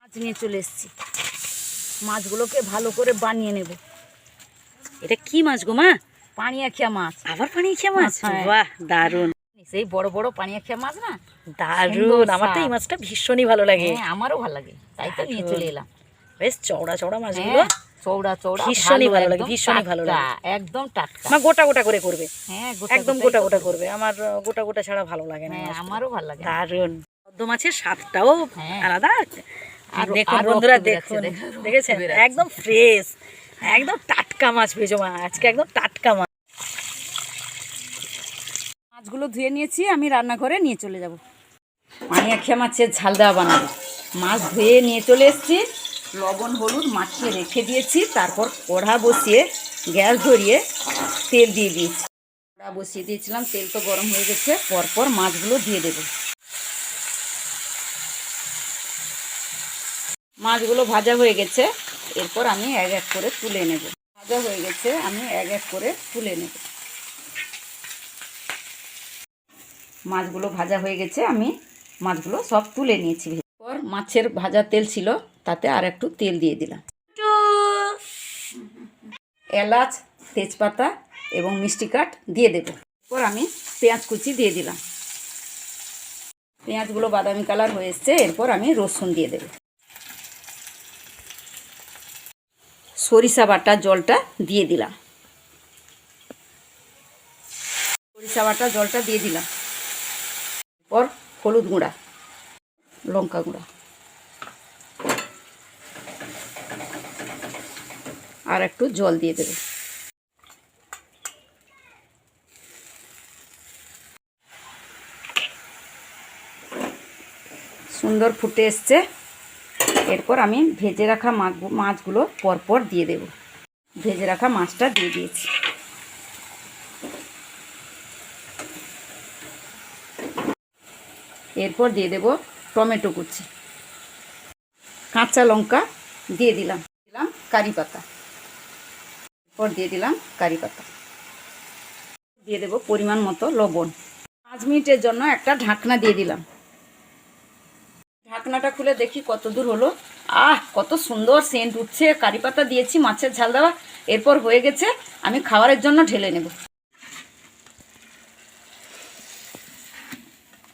মাছ নিয়ে চলে এসেছি। মাছগুলোকে ভালো করে বানিয়ে নেব। এটা কি মাছ গো মা? পানিয়াখিয়া মাছ। আবার পানিয়াখিয়া মাছ? হ্যাঁ। বাহ, দারুণ সেই বড় বড় পানিয়াখিয়া মাছ না, দারুণ। সুন্দর আমার তো এই স্বাদ। মাছটা ভীষণই ভালো লাগে। হ্যাঁ, আমারও ভালো লাগে, তাই তো নিয়ে চলে এলাম। বেশ চওড়া চওড়া মাছগুলো, হ্যাঁ, চৌড়া চৌড়া, ভীষণই ভালো লাগে, একদম ভীষণই ভালো লাগে। টাটকা, একদম টাটকা। মা গোটা গোটা করে করবে? হ্যাঁ, একদম গোটা গোটা করবে। আমার গোটা গোটা ছাড়া ভালো লাগে না। হ্যাঁ, আমারও ভালো লাগে। দারুণ। পদ্ম মাছের স্বাদটাও হ্যাঁ। আলাদা। আর দেখুন বন্ধুরা, দেখুন, দেখেছেন? একদম ফ্রেশ, একদম টাটকা মাছ ভেজো মা আজকে, একদম টাটকা মাছ। মাছগুলো ধুয়ে নিয়েছি, আমি রান্নাঘরে নিয়ে চলে যাব। পানিয়াখিয়া মাছের ঝাল দেওয়া বানাবো। মাছ ধুয়ে নিয়ে চলে এসেছি, লবণ হলুদ মাখিয়ে রেখে দিয়েছি। তারপর কড়া বসিয়ে গ্যাস ধরিয়ে তেল দিয়ে দিয়েছি। কড়া বসিয়ে দিয়েছিলাম, তেল তো গরম হয়ে গেছে। পরপর মাছগুলো দিয়ে দেব। মাছগুলো ভাজা হয়ে গেছে, এরপর আমি এক এক করে তুলে নেব। ভাজা হয়ে গেছে, আমি এক এক করে তুলে নেব। মাছগুলো ভাজা হয়ে গেছে, আমি মাছগুলো সব তুলে নিয়েছি। এরপর মাছের ভাজা তেল ছিল, তাতে আর একটু তেল দিয়ে দিলাম। এলাচ, তেজপাতা এবং মিষ্টি কাঠ দিয়ে দেব। এরপর আমি পেঁয়াজ কুচি দিয়ে দিলাম। পেঁয়াজগুলো বাদামি কালার হয়ে এসছে, এরপর আমি রসুন দিয়ে দেব। সরিষা বাটা জলটা দিয়ে দিলাম। সরিষা বাটা জলটা দিয়ে দিলাম। এরপর হলুদ গুঁড়া, লঙ্কা গুঁড়া আর একটু জল দিয়ে দেবে। সুন্দর ফুটে এসছে, এরপর আমি ভেজে রাখা মাছগুলো পরপর দিয়ে দেব। ভেজে রাখা মাছটা দিয়ে দিয়েছি। এরপর দিয়ে দেব টমেটো কুচি, কাঁচা লঙ্কা দিয়ে দিলাম, কারি পাতা। এরপর দিয়ে দিলাম কারি পাতা, দিয়ে দেব পরিমাণ মতো লবণ। 5 মিনিটের জন্য একটা ঢাকনা দিয়ে দিলাম। ঢাকনাটা খুলে দেখি কত দূর হলো। কত সুন্দর সেন্ট উঠছে। কারি পাতা দিয়েছি, মাছের ঝাল দেওয়া। এরপর হয়ে গেছে, আমি খাবারের জন্য ঢেলে নেব।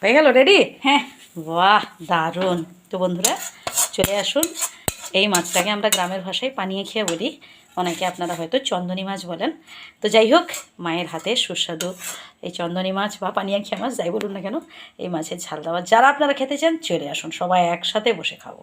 হয়ে গেল রেডি? হ্যাঁ। বাহ, দারুণ। তো বন্ধুরা চলে আসুন। এই মাছটাকে আমরা গ্রামের ভাষায় পানিয়াখিয়া বলি, অনেকে আপনারা হয়তো চন্দনী মাছ বলেন। তো যাই হোক, মায়ের হাতে সুস্বাদু এই চন্দনী মাছ বা পানিয়াখিয়া মাছ যাই বলুন না কেন, এই মাছের ঝাল দেওয়া যারা আপনারা খেতে চান চলে আসুন, সবাই একসাথে বসে খাবো।